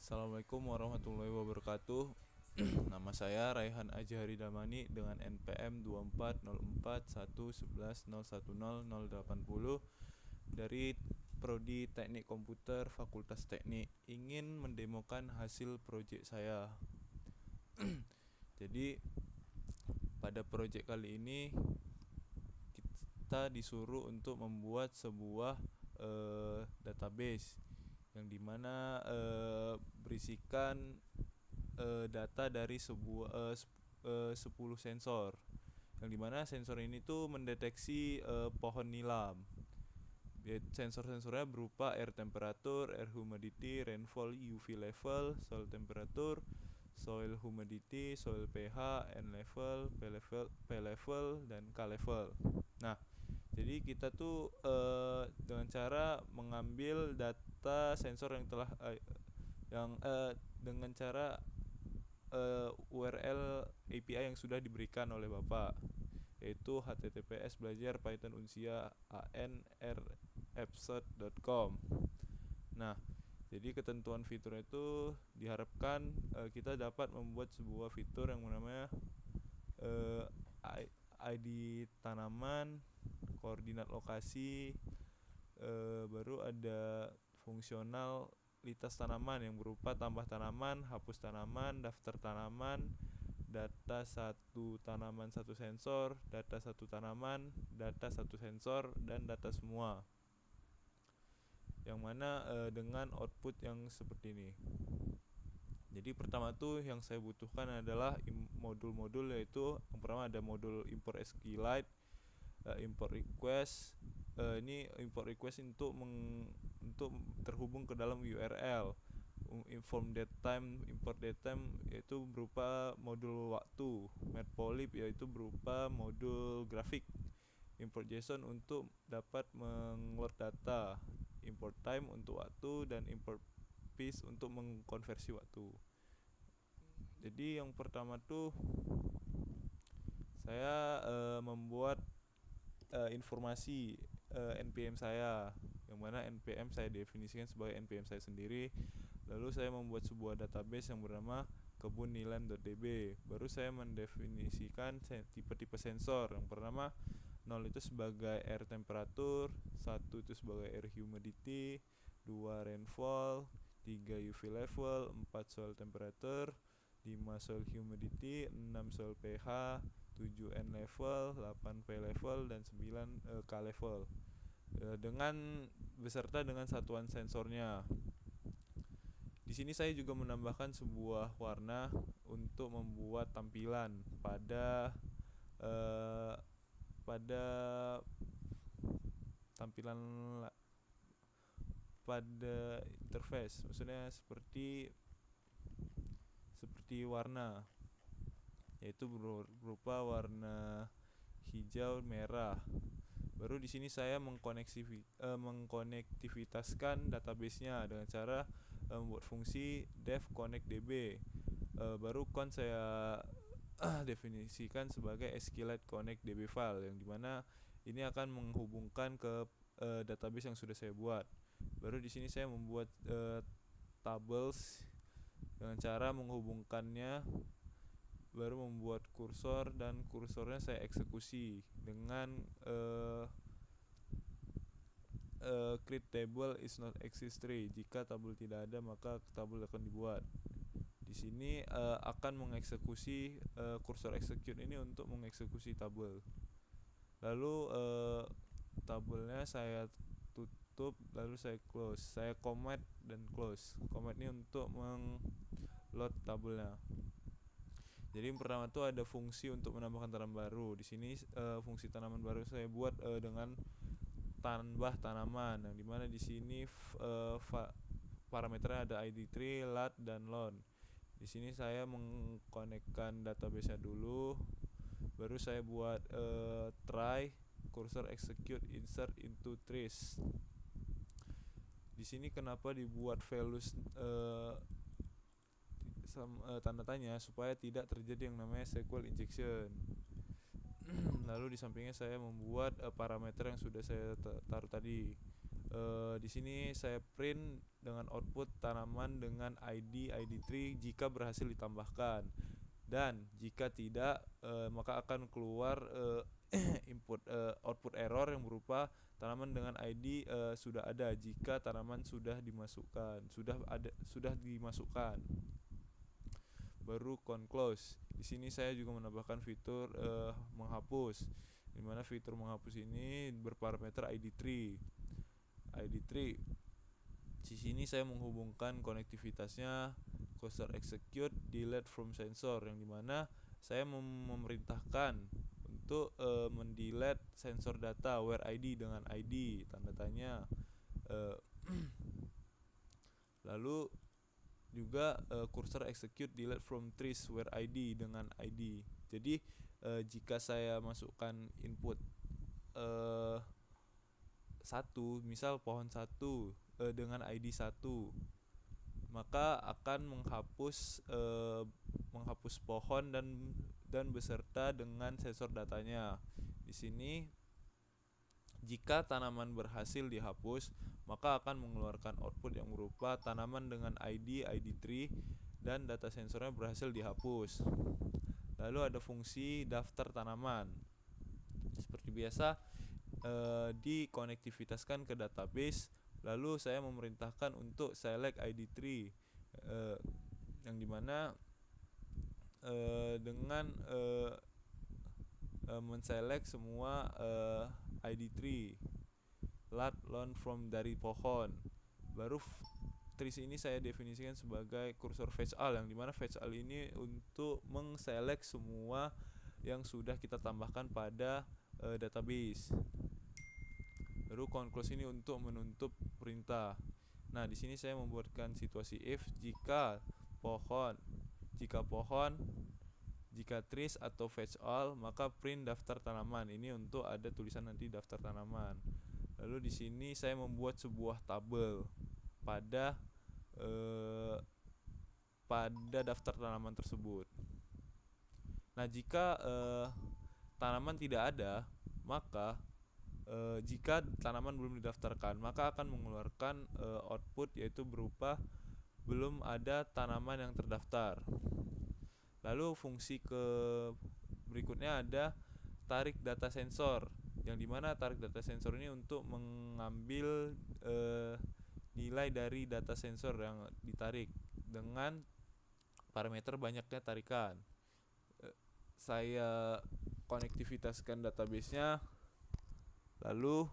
Assalamualaikum warahmatullahi wabarakatuh. Nama saya Raihan Ajhari Damani dengan NPM 240411101080 dari Prodi Teknik Komputer Fakultas Teknik, ingin mendemokan hasil proyek saya. Jadi pada proyek kali ini kita disuruh untuk membuat sebuah database yang dimana berisikan data dari 10 sensor, yang dimana sensor ini tuh mendeteksi pohon nilam. Sensor-sensornya berupa air temperature, air humidity, rainfall, UV level, soil temperature, soil humidity, soil pH, N level, P level, dan K level. Nah, jadi kita tuh dengan cara mengambil data sensor yang telah dengan cara URL API yang sudah diberikan oleh Bapak, yaitu https belajar python unsia anrfsot.com. Nah, jadi ketentuan fitur itu diharapkan kita dapat membuat sebuah fitur yang namanya ID tanaman, koordinat lokasi, baru ada fungsionalitas tanaman yang berupa tambah tanaman, hapus tanaman, daftar tanaman, data satu tanaman satu sensor, data satu tanaman, data satu sensor, dan data semua, yang mana dengan output yang seperti ini. Jadi pertama tuh yang saya butuhkan adalah modul-modul, yaitu yang pertama ada modul import SQLite, import request. Ini import request untuk terhubung ke dalam URL. Inform datetime, import datetime yaitu berupa modul waktu. Matplotlib yaitu berupa modul grafik. Import JSON untuk dapat mengload data. Import time untuk waktu, dan import piece untuk mengkonversi waktu. Jadi yang pertama tuh saya membuat informasi NPM saya, yang mana NPM saya definisikan sebagai NPM saya sendiri. Lalu saya membuat sebuah database yang bernama kebunnilan.db. Baru saya mendefinisikan tipe-tipe sensor. Yang pertama 0 itu sebagai air temperature, 1 itu sebagai air humidity, 2 rainfall, 3 UV level, 4 soil temperature, 5 soil humidity, 6 soil pH, 7 N level, 8 P level, dan 9 K level, dengan beserta dengan satuan sensornya. Di sini saya juga menambahkan sebuah warna untuk membuat tampilan pada tampilan pada interface, maksudnya seperti warna, yaitu berupa warna hijau merah. Baru di sini saya mengkonektivitaskan database-nya dengan cara membuat fungsi dev connect db. Baru saya definisikan sebagai SQLite connect db file, yang dimana ini akan menghubungkan ke database yang sudah saya buat. Baru di sini saya membuat tables dengan cara menghubungkannya, baru membuat kursor, dan kursornya saya eksekusi dengan create table is not exist tree. Jika tabel tidak ada, maka tabel akan dibuat. Di sini akan mengeksekusi kursor execute ini untuk mengeksekusi tabel. Lalu tabelnya saya tutup, lalu saya close. Saya commit dan close. Commit ini untuk meng-load tabelnya. Jadi yang pertama itu ada fungsi untuk menambahkan tanaman baru. Di sini fungsi tanaman baru saya buat dengan tambah tanaman, yang dimana di sini parameternya ada ID tree, lat, dan loan. Di sini saya mengkonekkan database-nya dulu, baru saya buat try cursor execute insert into trees. Di sini kenapa dibuat values tanda tanya, supaya tidak terjadi yang namanya SQL injection. Lalu di sampingnya saya membuat parameter yang sudah saya taruh tadi. Di sini saya print dengan output tanaman dengan ID ID3 jika berhasil ditambahkan, dan jika tidak maka akan keluar output error yang berupa tanaman dengan ID sudah ada jika tanaman sudah dimasukkan. Baru conclose. Di sini saya juga menambahkan fitur menghapus, di mana fitur menghapus ini berparameter ID3. Di sini saya menghubungkan konektivitasnya cursor execute delete from sensor, yang dimana saya memerintahkan untuk mendelete sensor data where ID dengan ID tanda tanya. Lalu juga cursor execute delete from trees where ID dengan ID. Jadi jika saya masukkan input satu, misal pohon 1 dengan ID 1, maka akan menghapus pohon dan beserta dengan sensor datanya. Di sini jika tanaman berhasil dihapus, maka akan mengeluarkan output yang berupa tanaman dengan ID ID3 dan data sensornya berhasil dihapus. Lalu ada fungsi daftar tanaman. Seperti biasa dikonektivitaskan ke database. Lalu saya memerintahkan untuk select ID3 yang dimana dengan men-select semua ID3 learn from dari pohon. Baru trees ini saya definisikan sebagai kursor fetch all, yang dimana fetch all ini untuk meng-select semua yang sudah kita tambahkan pada database. Baru conclose ini untuk menutup perintah. Nah, di sini saya membuatkan situasi if jika trees atau fetch all, maka print daftar tanaman. Ini untuk ada tulisan nanti daftar tanaman. Lalu di sini saya membuat sebuah tabel pada daftar tanaman tersebut. Nah, jika tanaman tidak ada, maka jika tanaman belum didaftarkan, maka akan mengeluarkan output yaitu berupa belum ada tanaman yang terdaftar. Lalu fungsi berikutnya ada tarik data sensor, yang dimana tarik data sensor ini untuk mengambil nilai dari data sensor yang ditarik dengan parameter banyaknya tarikan. Saya konektivitaskan databasenya, lalu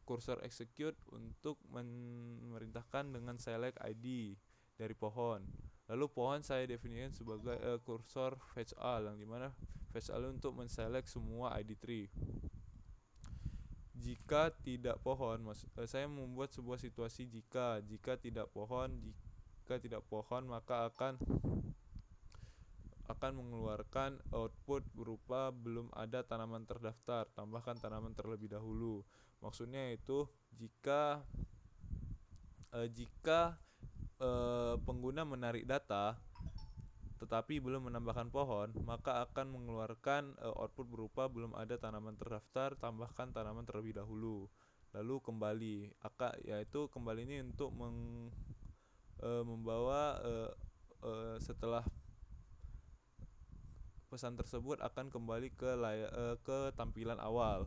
cursor execute untuk memerintahkan dengan select ID dari pohon. Lalu pohon saya definisikan sebagai cursor fetch all, yang dimana fetch all untuk men-select semua ID3. Jika tidak pohon, saya membuat sebuah situasi jika tidak pohon maka akan mengeluarkan output berupa belum ada tanaman terdaftar, tambahkan tanaman terlebih dahulu. Maksudnya itu jika pengguna menarik data tetapi belum menambahkan pohon, maka akan mengeluarkan output berupa belum ada tanaman terdaftar, tambahkan tanaman terlebih dahulu. Lalu kembali, yaitu kembali ini untuk membawa setelah pesan tersebut akan kembali ke tampilan awal.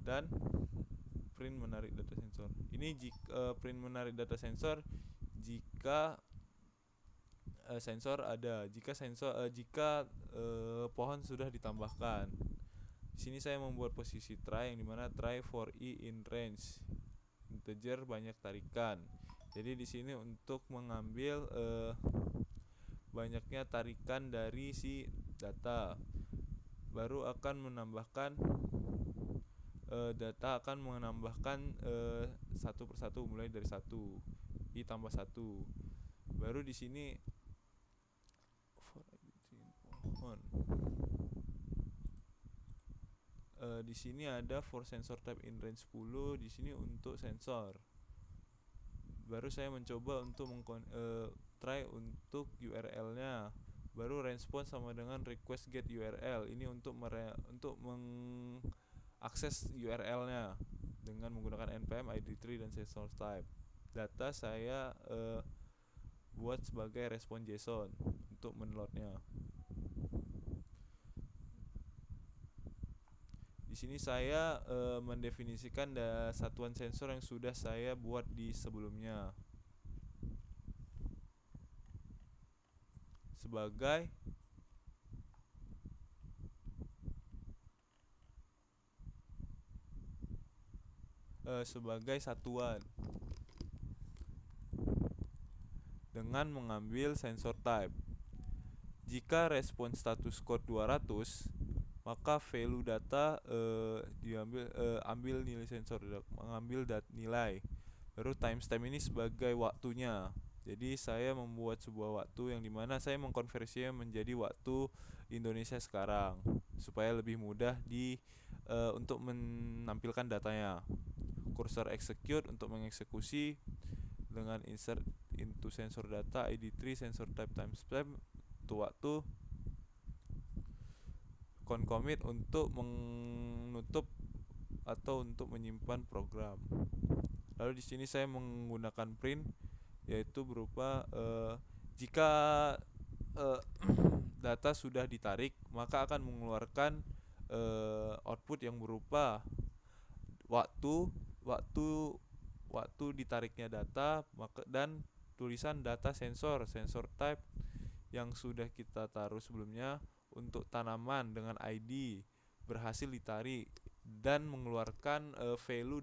Dan print menarik data sensor. Ini print menarik data sensor jika sensor ada. Jika pohon sudah ditambahkan. Di sini saya membuat posisi try, yang dimana try for i in range integer banyak tarikan. Jadi di sini untuk mengambil banyaknya tarikan dari si data. Baru akan menambahkan satu persatu mulai dari 1 i tambah 1. Baru di sini di sini ada for sensor type in range 10, di sini untuk sensor. Baru saya mencoba untuk try untuk URL-nya. Baru response sama dengan request get URL. Ini untuk akses URL-nya dengan menggunakan npm id3 dan sensor type. Data saya buat sebagai respon JSON untuk menloadnya. Di sini saya mendefinisikan satuan sensor yang sudah saya buat di sebelumnya sebagai satuan dengan mengambil sensor type. Jika respon status code 200, maka value data ambil nilai sensor, mengambil nilai. Baru timestamp ini sebagai waktunya. Jadi saya membuat sebuah waktu yang dimana saya mengkonversinya menjadi waktu Indonesia sekarang supaya lebih mudah untuk menampilkan datanya. Cursor execute untuk mengeksekusi dengan insert into sensor data id3 sensor type timestamp untuk waktu. Concommit untuk menutup atau untuk menyimpan program. Lalu di sini saya menggunakan print, yaitu berupa jika data sudah ditarik, maka akan mengeluarkan output yang berupa waktu ditariknya data, dan tulisan data sensor type yang sudah kita taruh sebelumnya untuk tanaman dengan ID berhasil ditarik dan mengeluarkan value